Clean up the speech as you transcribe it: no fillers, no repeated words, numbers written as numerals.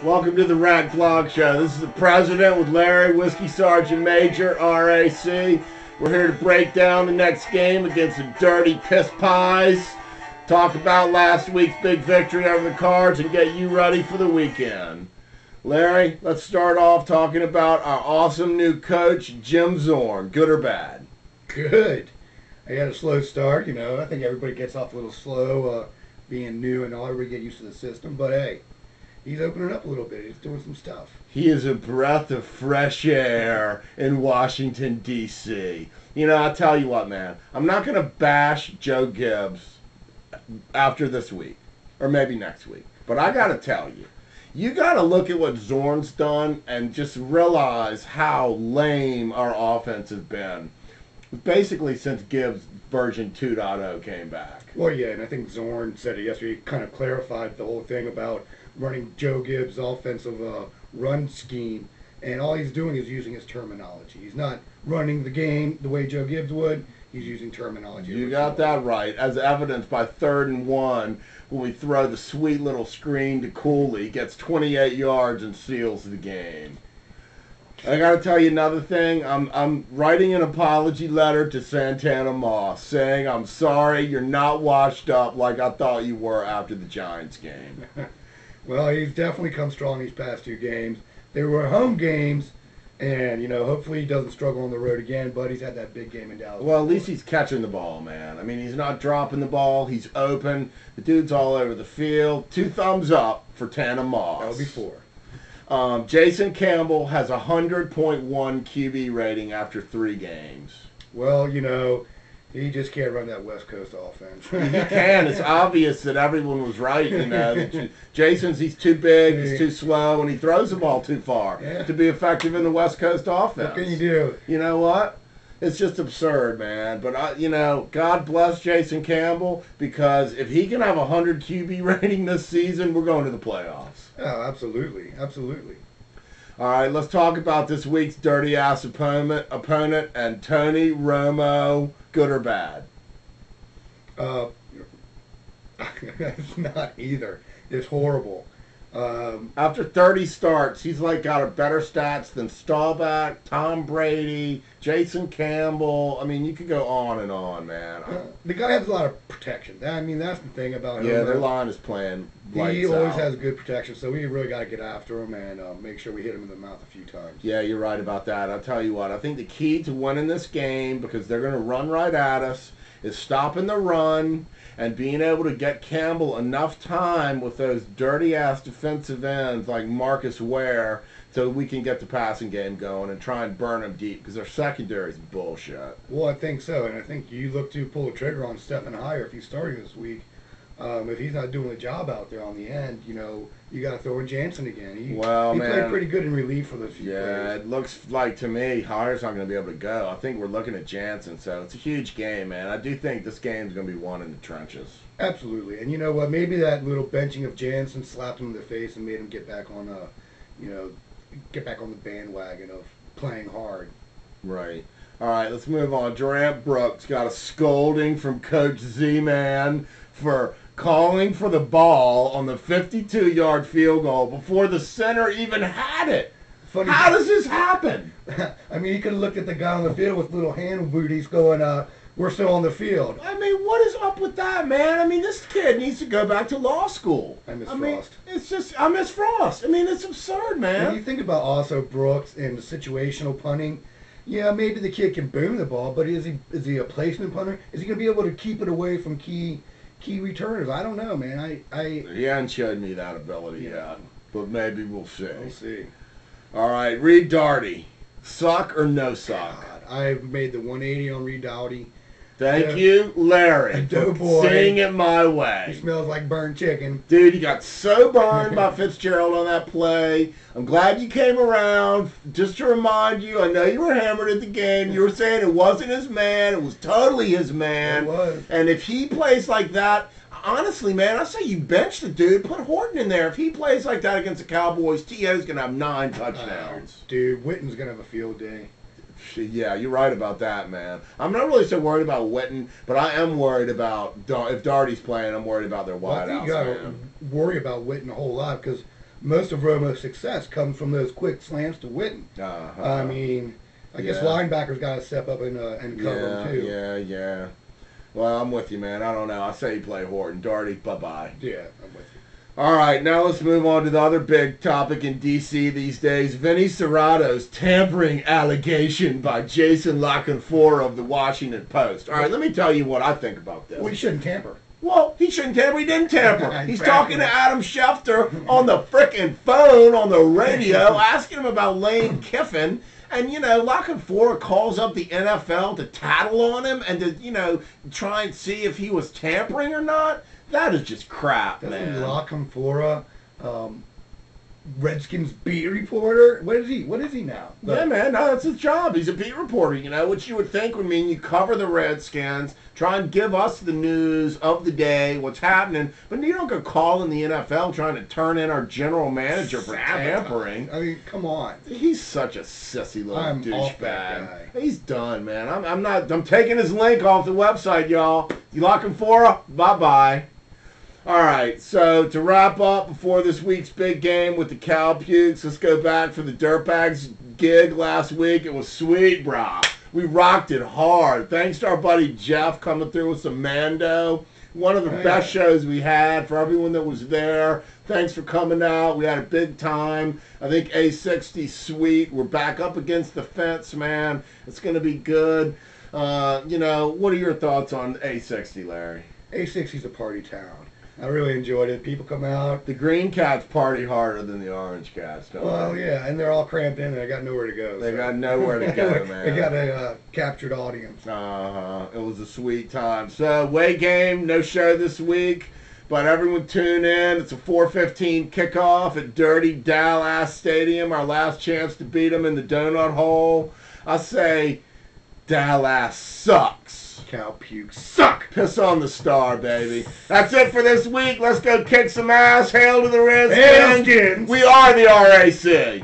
Welcome to the RAC Vlog Show. This is the President with Larry, Whiskey Sergeant Major, RAC. We're here to break down the next game against the Dirty Piss Pies, talk about last week's big victory over the Cards, and get you ready for the weekend. Larry, let's start off talking about our awesome new coach, Jim Zorn. Good or bad? Good. I had a slow start, I think everybody gets off a little slow, being new and all. Everybody get used to the system, but hey, he's opening up a little bit. He's doing some stuff. He is a breath of fresh air in Washington, D.C. I'll tell you what, man. I'm not going to bash Joe Gibbs after this week, or maybe next week. But I got to tell you, you got to look at what Zorn's done and just realize how lame our offense has been. Basically since Gibbs version 2.0 came back. Well, yeah, and I think Zorn said it yesterday. He kind of clarified the whole thing about running Joe Gibbs' offensive run scheme, and all he's doing is using his terminology. He's not running the game the way Joe Gibbs would. He's using terminology. You got that right, as evidenced by 3rd and 1 when we throw the sweet little screen to Cooley, gets 28 yards and seals the game. I got to tell you another thing. I'm writing an apology letter to Santana Moss saying I'm sorry you're not washed up like I thought you were after the Giants game. Well, he's definitely come strong these past 2 games. They were home games, and, hopefully he doesn't struggle on the road again, but he's had that big game in Dallas. Well, at least he's catching the ball, man. I mean, he's not dropping the ball. He's open. The dude's all over the field. 2 thumbs up for Tana Moss. That would be 4. Jason Campbell has a 100.1 QB rating after 3 games. Well, he just can't run that West Coast offense. He can. It's obvious that everyone was right. He's too big, he's too slow, and he throws the ball too far to be effective in the West Coast offense. What can you do? You know what? It's just absurd, man. But, God bless Jason Campbell, because if he can have a 100 QB rating this season, we're going to the playoffs. Oh, absolutely. Absolutely. All right, let's talk about this week's dirty-ass opponent, and Tony Romo. Good or bad? It's not either. It's horrible. After 30 starts, he's got a better stats than Staubach, Tom Brady, Jason Campbell. I mean, you could go on and on, man. The guy has a lot of protection. That's the thing about him. Yeah, their line is playing lights He always out. has good protection, so we really got to get after him and make sure we hit him in the mouth a few times. Yeah, you're right about that. I'll tell you what. I think the key to winning this game, because they're going to run right at us, is stopping the run and being able to get Campbell enough time with those dirty-ass defensive ends like Marcus Ware so we can get the passing game going and try and burn them deep, because their secondary is bullshit. Well, I think so, and I think you look to pull the trigger on Stephen Higher if he's starting this week. If he's not doing the job out there on the end, you got to throw in Jansen again. He played pretty good in relief for those few plays. Yeah, it looks like to me Hires not going to be able to go. I think we're looking at Jansen, so it's a huge game, man. I do think this game's going to be won in the trenches. Absolutely, and you know what? Maybe that little benching of Jansen slapped him in the face and made him get back on the bandwagon of playing hard. Right. All right, let's move on. Durant Brooks got a scolding from Coach Z-Man for calling for the ball on the 52-yard field goal before the center even had it. Funny. How does this happen? I mean, he could have looked at the guy on the field with little hand booties going, we're still on the field. I mean, what is up with that, man? I mean, this kid needs to go back to law school. I miss Frost. I miss Frost. I mean, it's absurd, man. When you think about also Brooks and the situational punting, yeah, maybe the kid can boom the ball, but is he a placement punter? Is he going to be able to keep it away from key returners? I don't know, man. He hasn't showed me that ability yet, but maybe we'll see. We'll see. All right, Reed Darty, suck or no suck? God, I made the 180 on Reed Darty. Thank you, Larry, for saying it my way. He smells like burnt chicken. Dude, you got so burned by Fitzgerald on that play. I'm glad you came around. Just to remind you, I know you were hammered at the game. You were saying it wasn't his man. It was totally his man. It was. And if he plays like that, honestly, man, I say you bench the dude. Put Horton in there. If he plays like that against the Cowboys, T.O.'s going to have 9 touchdowns. Dude, Witten's going to have a field day. Yeah, you're right about that, man. I'm not really so worried about Witten, but I am worried about if Darty's playing. I'm worried about their wideouts. You got to worry about Witten a whole lot because most of Romo's success comes from those quick slants to Witten. I mean, I guess linebackers got to step up and cover him too. Yeah. Well, I'm with you, man. I don't know. I say you play Horton. Darty, bye-bye. Yeah, I'm with you. All right, now let's move on to the other big topic in D.C. these days. Vinny Serrato's tampering allegation by Jason LaCanfora of the Washington Post. All right, let me tell you what I think about this. Well, he shouldn't tamper. Well, he shouldn't tamper. He didn't tamper. He's talking to Adam Schefter on the frickin' phone, on the radio, asking him about Lane Kiffin. And, LaCanfora calls up the NFL to tattle on him and to, try and see if he was tampering or not. That is just crap, man. LaCanfora, Redskins beat reporter? What is he now? Yeah, man. No, that's his job. He's a beat reporter, which you would think would mean you cover the Redskins, try and give us the news of the day, what's happening, but you don't go calling the NFL trying to turn in our general manager for tampering. I mean, come on. He's such a sissy little douchebag. He's done, man. I'm taking his link off the website, y'all. You LaCanfora? Bye-bye. All right, so to wrap up before this week's big game with the cowpukes, let's go back for the Dirtbags gig last week. It was sweet, brah. We rocked it hard. Thanks to our buddy Jeff coming through with some Mando. One of the best shows we had for everyone that was there. Thanks for coming out. We had a big time. I think A60 sweet. We're back up against the fence, man. It's going to be good. What are your thoughts on A60, Larry? A60's a party town. I really enjoyed it. People come out. The green cats party harder than the orange cats, don't they? Yeah, and they're all cramped in, and they got nowhere to go. They got nowhere to go, man. They got a captured audience. It was a sweet time. So, away game, no show this week, but everyone tune in. It's a 4:15 kickoff at Dirty Dallas Stadium. Our last chance to beat them in the donut hole. I say Dallas sucks. Cowpukes suck. Piss on the star, baby. That's it for this week. Let's go kick some ass. Hail to the Redskins. Redskins. We are the RAC.